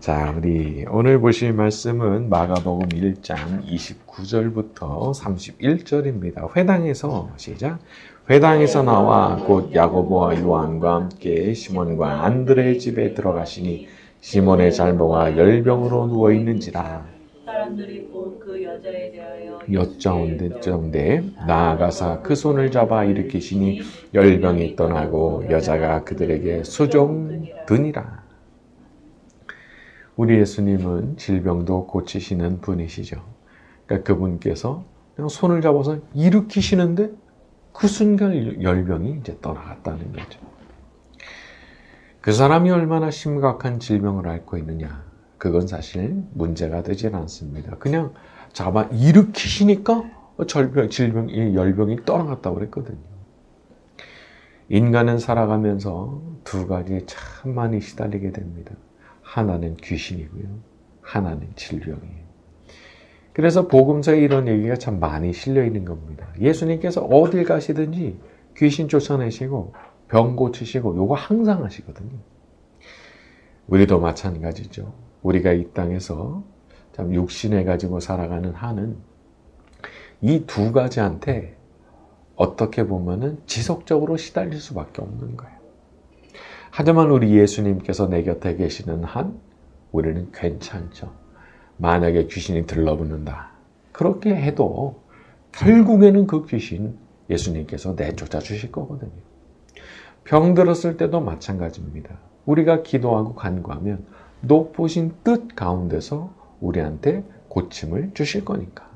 자, 우리 오늘 보실 말씀은 마가복음 1장 29절부터 31절입니다. 회당에서 시작. 회당에서 나와 곧 야고보와 요한과 함께 시몬과 안드레의 집에 들어가시니 시몬의 잘모가 열병으로 누워 있는지라. 사람들이 곧 그 여자에 대하여 여짜온데 나아가사 그 손을 잡아 일으키시니 열병이 떠나고 여자가 그들에게 수종드니라. 우리 예수님은 질병도 고치시는 분이시죠. 그러니까 그분께서 그냥 손을 잡아서 일으키시는데 그 순간 열병이 이제 떠나갔다는 거죠. 그 사람이 얼마나 심각한 질병을 앓고 있느냐, 그건 사실 문제가 되질 않습니다. 그냥 잡아 일으키시니까 열병이 떠나갔다고 그랬거든요. 인간은 살아가면서 두 가지에 참 많이 시달리게 됩니다. 하나는 귀신이고요, 하나는 질병이에요. 그래서 복음서에 이런 얘기가 참 많이 실려 있는 겁니다. 예수님께서 어딜 가시든지 귀신 쫓아내시고 병 고치시고 요거 항상 하시거든요. 우리도 마찬가지죠. 우리가 이 땅에서 참 육신을 가지고 살아가는 한은 이 두 가지한테 어떻게 보면은 지속적으로 시달릴 수밖에 없는 거예요. 하지만 우리 예수님께서 내 곁에 계시는 한 우리는 괜찮죠. 만약에 귀신이 들러붙는다, 그렇게 해도 결국에는 그 귀신 예수님께서 내쫓아 주실 거거든요. 병 들었을 때도 마찬가지입니다. 우리가 기도하고 간구하면 높으신 뜻 가운데서 우리한테 고침을 주실 거니까.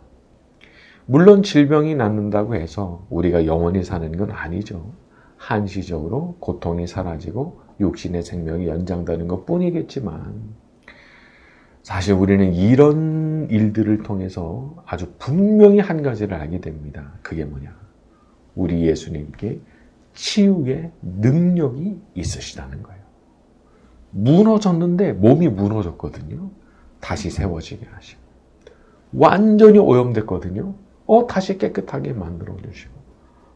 물론 질병이 낫는다고 해서 우리가 영원히 사는 건 아니죠. 한시적으로 고통이 사라지고 육신의 생명이 연장되는 것 뿐이겠지만, 사실 우리는 이런 일들을 통해서 아주 분명히 한 가지를 알게 됩니다. 그게 뭐냐? 우리 예수님께 치유의 능력이 있으시다는 거예요. 무너졌는데 몸이 무너졌거든요. 다시 세워지게 하시고, 완전히 오염됐거든요. 다시 깨끗하게 만들어주시고,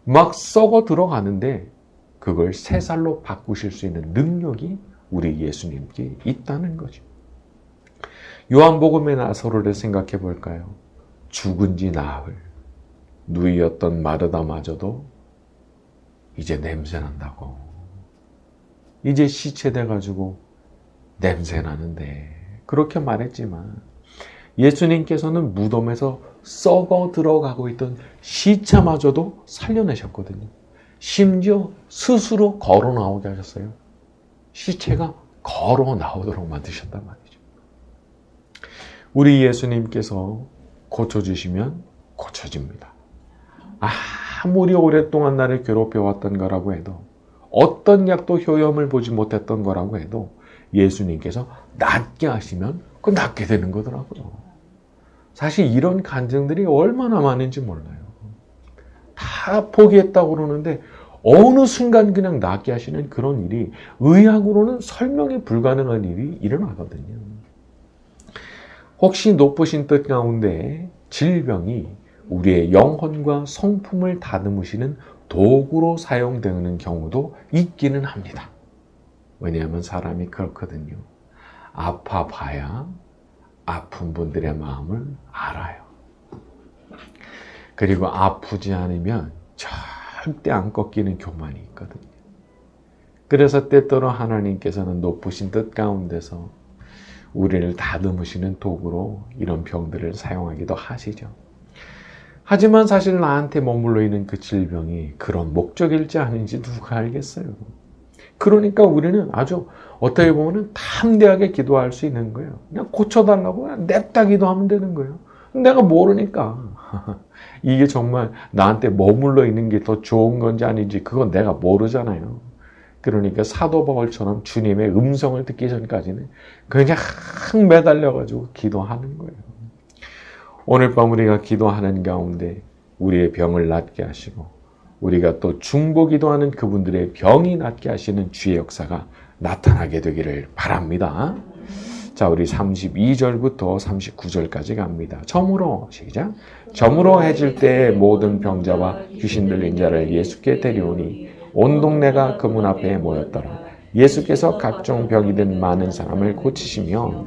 막 썩어 들어가는데 그걸 새살로 바꾸실 수 있는 능력이 우리 예수님께 있다는 거죠. 요한복음의 나서로를 생각해 볼까요? 죽은 지 나흘 누이였던 마르다마저도 이제 냄새 난다고, 이제 시체 돼가지고 냄새 나는데, 그렇게 말했지만 예수님께서는 무덤에서 썩어 들어가고 있던 시체마저도 살려내셨거든요. 심지어 스스로 걸어 나오게 하셨어요. 시체가 걸어 나오도록 만드셨단 말이죠. 우리 예수님께서 고쳐주시면 고쳐집니다. 아무리 오랫동안 나를 괴롭혀왔던 거라고 해도, 어떤 약도 효험을 보지 못했던 거라고 해도 예수님께서 낫게 하시면 그 낫게 되는 거더라고요. 사실 이런 간증들이 얼마나 많은지 몰라요. 다 포기했다고 그러는데 어느 순간 그냥 낫게 하시는 그런 일이 의학으로는 설명이 불가능한 일이 일어나거든요. 혹시 높으신 뜻 가운데 질병이 우리의 영혼과 성품을 다듬으시는 도구로 사용되는 경우도 있기는 합니다. 왜냐하면 사람이 그렇거든요. 아파봐야 아픈 분들의 마음을 알아요. 그리고 아프지 않으면 절대 안 꺾이는 교만이 있거든요. 그래서 때때로 하나님께서는 높으신 뜻 가운데서 우리를 다듬으시는 도구로 이런 병들을 사용하기도 하시죠. 하지만 사실 나한테 머물러 있는 그 질병이 그런 목적일지 아닌지 누가 알겠어요. 그러니까 우리는 아주 어떻게 보면 담대하게 기도할 수 있는 거예요. 그냥 고쳐달라고 냅다 기도하면 되는 거예요. 내가 모르니까. 이게 정말 나한테 머물러 있는 게 더 좋은 건지 아닌지 그건 내가 모르잖아요. 그러니까 사도 바울처럼 주님의 음성을 듣기 전까지는 그냥 매달려가지고 기도하는 거예요. 오늘 밤 우리가 기도하는 가운데 우리의 병을 낫게 하시고, 우리가 또 중보 기도하는 그분들의 병이 낫게 하시는 주의 역사가 나타나게 되기를 바랍니다. 자, 우리 32절부터 39절까지 갑니다. 점으로 시작. 점으로 해질 때 모든 병자와 귀신 들린 자를 예수께 데려오니 온 동네가 그 문 앞에 모였더라. 예수께서 각종 병이 든 많은 사람을 고치시며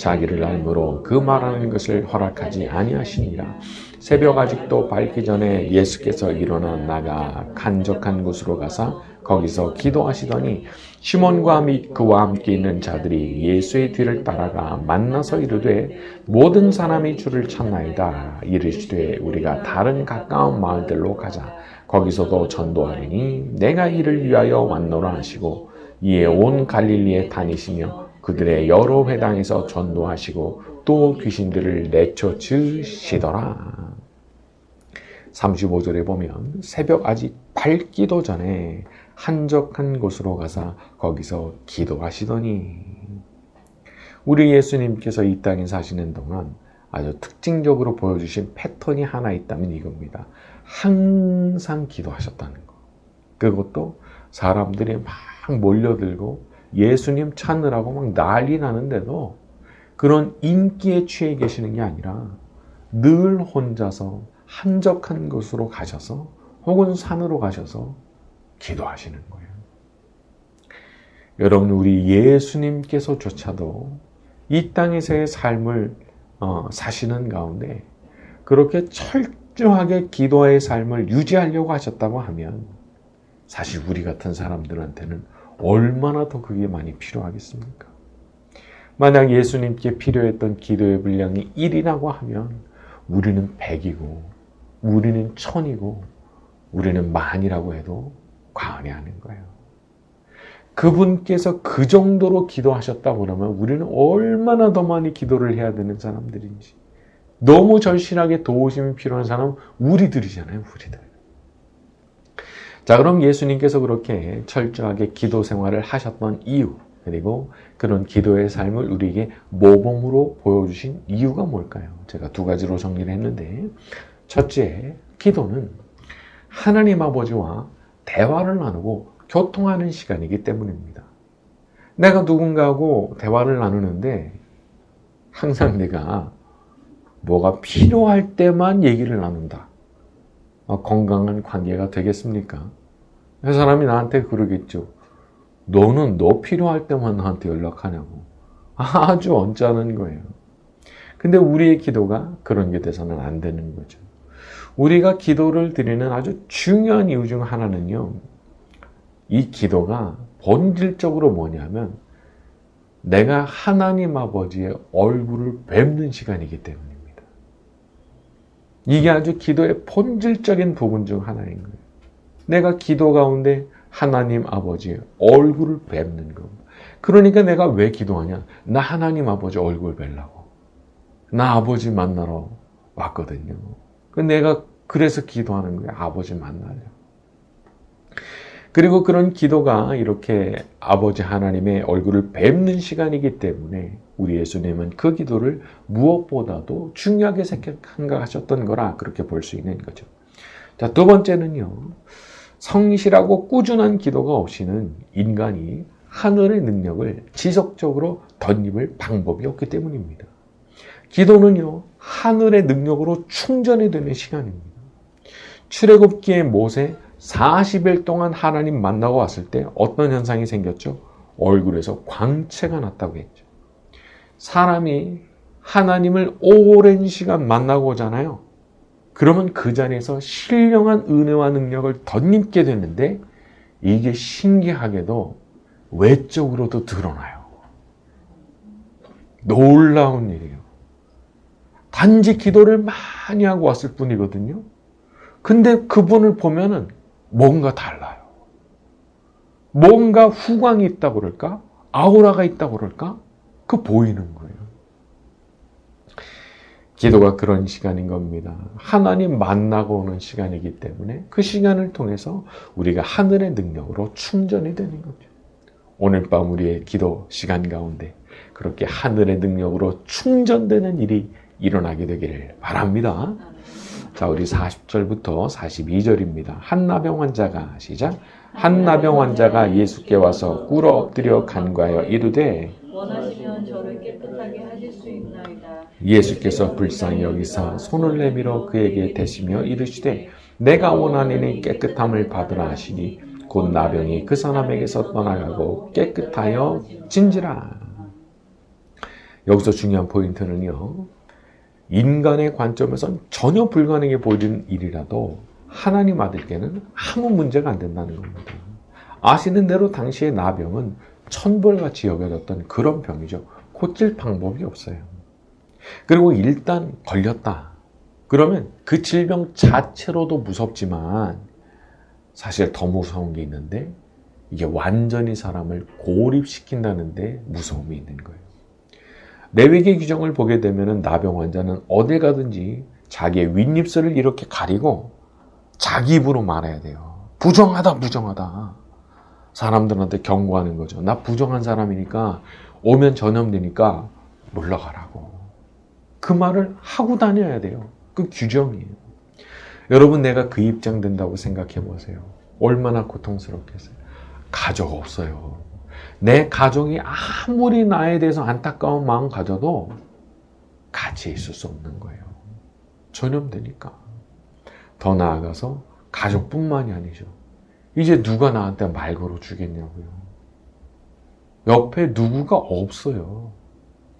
자기를 알므로 그 말하는 것을 허락하지 아니하시니라. 새벽 아직도 밝기 전에 예수께서 일어나 나가 한적한 곳으로 가사 거기서 기도하시더니 시몬과 및 그와 함께 있는 자들이 예수의 뒤를 따라가 만나서 이르되 모든 사람이 주를 찾나이다. 이르시되 우리가 다른 가까운 마을들로 가자. 거기서도 전도하리니 내가 이를 위하여 왔노라 하시고 이에 온 갈릴리에 다니시며 그들의 여러 회당에서 전도하시고 또 귀신들을 내쫓으시더라. 35절에 보면 새벽 아직 밝기도 전에 한적한 곳으로 가서 거기서 기도하시더니, 우리 예수님께서 이 땅에 사시는 동안 아주 특징적으로 보여주신 패턴이 하나 있다면 이겁니다. 항상 기도하셨다는 거. 그것도 사람들이 막 몰려들고 예수님 찾느라고 막 난리 나는데도 그런 인기에 취해 계시는 게 아니라 늘 혼자서 한적한 곳으로 가셔서 혹은 산으로 가셔서 기도하시는 거예요. 여러분, 우리 예수님께서조차도 이 땅에서의 삶을 사시는 가운데 그렇게 철저하게 기도의 삶을 유지하려고 하셨다고 하면 사실 우리 같은 사람들한테는 얼마나 더 그게 많이 필요하겠습니까? 만약 예수님께 필요했던 기도의 분량이 1이라고 하면 우리는 100이고 우리는 1000이고 우리는 10,000이라고 해도 과언이 아닌 거예요. 그분께서 그 정도로 기도하셨다고 그러면 우리는 얼마나 더 많이 기도를 해야 되는 사람들인지. 너무 절실하게 도우심이 필요한 사람은 우리들이잖아요, 우리들. 자, 그럼 예수님께서 그렇게 철저하게 기도 생활을 하셨던 이유, 그리고 그런 기도의 삶을 우리에게 모범으로 보여주신 이유가 뭘까요? 제가 2가지로 정리를 했는데, 첫째, 기도는 하나님 아버지와 대화를 나누고 교통하는 시간이기 때문입니다. 내가 누군가하고 대화를 나누는데 항상 내가 뭐가 필요할 때만 얘기를 나눈다. 건강한 관계가 되겠습니까? 그 사람이 나한테 그러겠죠. 너는 너 필요할 때만 나한테 연락하냐고. 아주 언짢은 거예요. 근데 우리의 기도가 그런 게 돼서는 안 되는 거죠. 우리가 기도를 드리는 아주 중요한 이유 중 하나는요, 이 기도가 본질적으로 뭐냐면 내가 하나님 아버지의 얼굴을 뵙는 시간이기 때문입니다. 이게 아주 기도의 본질적인 부분 중 하나인 거예요. 내가 기도 가운데 하나님 아버지의 얼굴을 뵙는 거. 그러니까 내가 왜 기도하냐? 나 하나님 아버지 얼굴 뵈려고. 나 아버지 만나러 왔거든요. 내가 그래서 기도하는 거예요. 아버지 만나려. 그리고 그런 기도가 이렇게 아버지 하나님의 얼굴을 뵙는 시간이기 때문에 우리 예수님은 그 기도를 무엇보다도 중요하게 생각하셨던 거라 그렇게 볼 수 있는 거죠. 자, 2번째는요. 성실하고 꾸준한 기도가 없이는 인간이 하늘의 능력을 지속적으로 덧입을 방법이 없기 때문입니다. 기도는요, 하늘의 능력으로 충전이 되는 시간입니다. 출애굽기에 모세 40일 동안 하나님 만나고 왔을 때 어떤 현상이 생겼죠? 얼굴에서 광채가 났다고 했죠. 사람이 하나님을 오랜 시간 만나고 오잖아요. 그러면 그 자리에서 신령한 은혜와 능력을 덧입게 되는데 이게 신기하게도 외적으로도 드러나요. 놀라운 일이에요. 단지 기도를 많이 하고 왔을 뿐이거든요. 근데 그분을 보면은 뭔가 달라요. 뭔가 후광이 있다고 그럴까? 아우라가 있다고 그럴까? 그 보이는 거예요. 기도가 그런 시간인 겁니다. 하나님 만나고 오는 시간이기 때문에 그 시간을 통해서 우리가 하늘의 능력으로 충전이 되는 거죠. 오늘 밤 우리의 기도 시간 가운데 그렇게 하늘의 능력으로 충전되는 일이 일어나게 되기를 바랍니다. 자, 우리 40절부터 42절입니다. 한나병 환자가 시작. 한나병 환자가 예수께 와서 꿇어 엎드려 간구하여 이르되 원하시면 저를 깨끗하게 하실 수 있나이다. 예수께서 불쌍히 여기사 손을 내밀어 그에게 대시며 이르시되 내가 원하노니 깨끗함을 받으라 하시니 곧 나병이 그 사람에게서 떠나가고 깨끗하여 진지라. 여기서 중요한 포인트는요. 인간의 관점에선 전혀 불가능해 보이는 일이라도 하나님 아들께는 아무 문제가 안 된다는 겁니다. 아시는 대로 당시의 나병은 천벌같이 여겨졌던 그런 병이죠. 고칠 방법이 없어요. 그리고 일단 걸렸다. 그러면 그 질병 자체로도 무섭지만 사실 더 무서운 게 있는데 이게 완전히 사람을 고립시킨다는데 무서움이 있는 거예요. 레위기 규정을 보게 되면 나병 환자는 어딜 가든지 자기의 윗입술을 이렇게 가리고 자기 입으로 말해야 돼요. 부정하다, 부정하다. 사람들한테 경고하는 거죠. 나 부정한 사람이니까 오면 전염되니까 물러가라고. 그 말을 하고 다녀야 돼요. 그 규정이에요. 여러분, 내가 그 입장 된다고 생각해 보세요. 얼마나 고통스럽겠어요. 가족 없어요. 내 가족이 아무리 나에 대해서 안타까운 마음 가져도 같이 있을 수 없는 거예요. 전염되니까. 더 나아가서 가족뿐만이 아니죠. 이제 누가 나한테 말 걸어주겠냐고요. 옆에 누구가 없어요.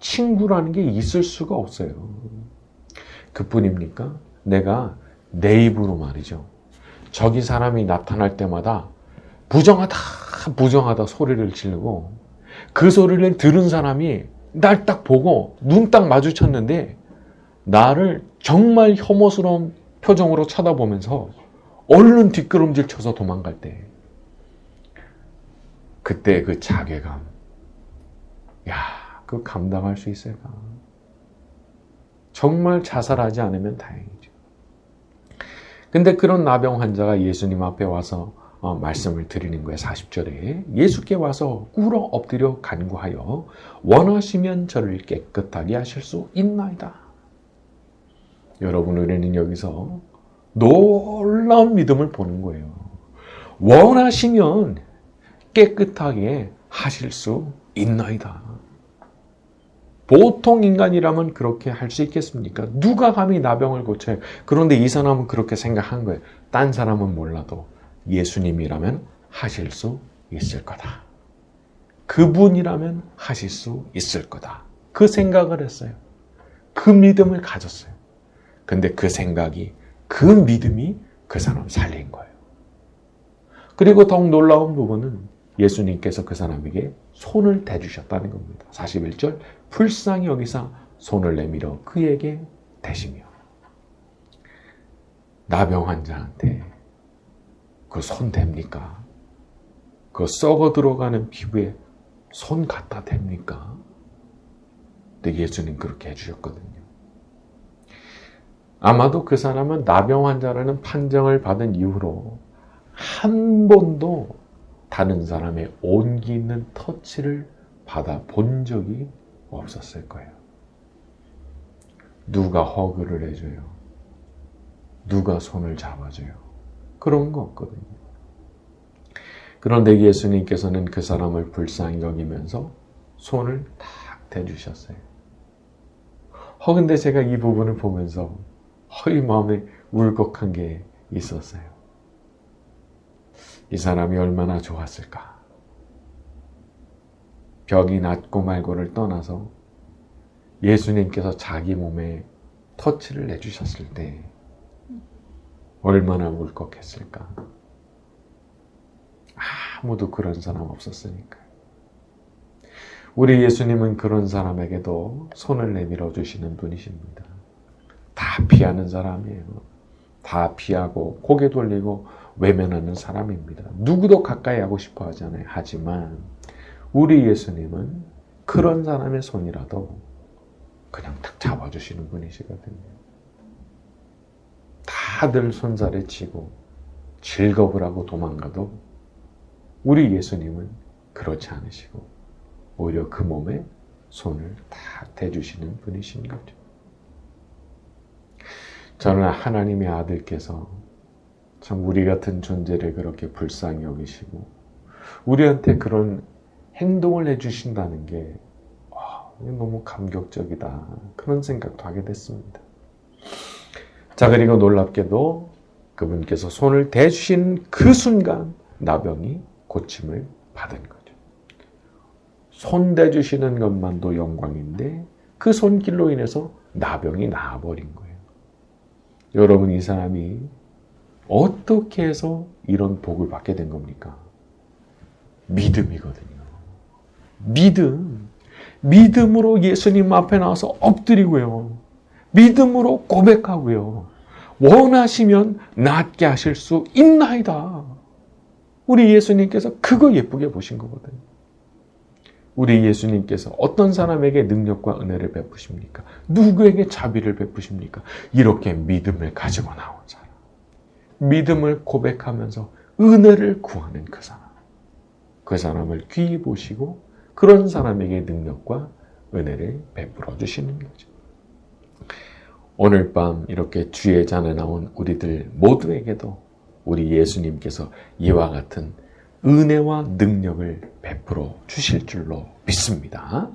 친구라는 게 있을 수가 없어요. 그뿐입니까? 내가 내 입으로 말이죠. 저기 사람이 나타날 때마다 부정하다, 부정하다 소리를 지르고 그 소리를 들은 사람이 날 딱 보고 눈 딱 마주쳤는데 나를 정말 혐오스러운 표정으로 쳐다보면서 얼른 뒷걸음질 쳐서 도망갈 때 그때 그 자괴감, 야, 그거 감당할 수 있을까? 정말 자살하지 않으면 다행이죠. 근데 그런 나병 환자가 예수님 앞에 와서 말씀을 드리는 거예요. 40절에 예수께 와서 꿇어 엎드려 간구하여 원하시면 저를 깨끗하게 하실 수 있나이다. 여러분, 우리는 여기서 놀라운 믿음을 보는 거예요. 원하시면 깨끗하게 하실 수 있나이다. 보통 인간이라면 그렇게 할 수 있겠습니까? 누가 감히 나병을 고쳐요? 그런데 이 사람은 그렇게 생각한 거예요. 딴 사람은 몰라도 예수님이라면 하실 수 있을 거다. 그분이라면 하실 수 있을 거다. 그 생각을 했어요. 그 믿음을 가졌어요. 근데 그 생각이, 그 믿음이 그 사람 살린 거예요. 그리고 더욱 놀라운 부분은 예수님께서 그 사람에게 손을 대주셨다는 겁니다. 41절, 불쌍히 여기사 손을 내밀어 그에게 대시며. 나병 환자한테 그 손 댑니까? 그 썩어 들어가는 피부에 손 갖다 댑니까? 근데 예수님 그렇게 해주셨거든요. 아마도 그 사람은 나병 환자라는 판정을 받은 이후로 한 번도 다른 사람의 온기 있는 터치를 받아본 적이 없었을 거예요. 누가 허그를 해줘요? 누가 손을 잡아줘요? 그런 거 없거든요. 그런데 예수님께서는 그 사람을 불쌍히 여기면서 손을 탁 대주셨어요. 근데 제가 이 부분을 보면서 이 마음에 울컥한 게 있었어요. 이 사람이 얼마나 좋았을까. 병이 낫고 말고를 떠나서 예수님께서 자기 몸에 터치를 해주셨을 때 얼마나 울컥했을까. 아무도 그런 사람 없었으니까요. 우리 예수님은 그런 사람에게도 손을 내밀어 주시는 분이십니다. 다 피하는 사람이에요. 다 피하고 고개 돌리고 외면하는 사람입니다. 누구도 가까이 하고 싶어 하잖아요. 하지만 우리 예수님은 그런 사람의 손이라도 그냥 탁 잡아주시는 분이시거든요. 다들 손살에 치고 즐겁을 하고 도망가도 우리 예수님은 그렇지 않으시고 오히려 그 몸에 손을 탁 대주시는 분이신 거죠. 저는 하나님의 아들께서 참 우리 같은 존재를 그렇게 불쌍히 여기시고 우리한테 그런 행동을 해주신다는 게 너무 감격적이다. 그런 생각도 하게 됐습니다. 자, 그리고 놀랍게도 그분께서 손을 대주신 그 순간 나병이 고침을 받은 거죠. 손 대주시는 것만도 영광인데 그 손길로 인해서 나병이 나아버린 거예요. 여러분, 이 사람이 어떻게 해서 이런 복을 받게 된 겁니까? 믿음이거든요. 믿음으로 예수님 앞에 나와서 엎드리고요. 믿음으로 고백하고요. 원하시면 낫게 하실 수 있나이다. 우리 예수님께서 그거 예쁘게 보신 거거든요. 우리 예수님께서 어떤 사람에게 능력과 은혜를 베푸십니까? 누구에게 자비를 베푸십니까? 이렇게 믿음을 가지고 나온 사람. 믿음을 고백하면서 은혜를 구하는 그 사람. 그 사람을 귀히 보시고 그런 사람에게 능력과 은혜를 베풀어 주시는 거죠. 오늘 밤 이렇게 주의 잔에 나온 우리들 모두에게도 우리 예수님께서 이와 같은 은혜와 능력을 베풀어 주실 줄로 믿습니다.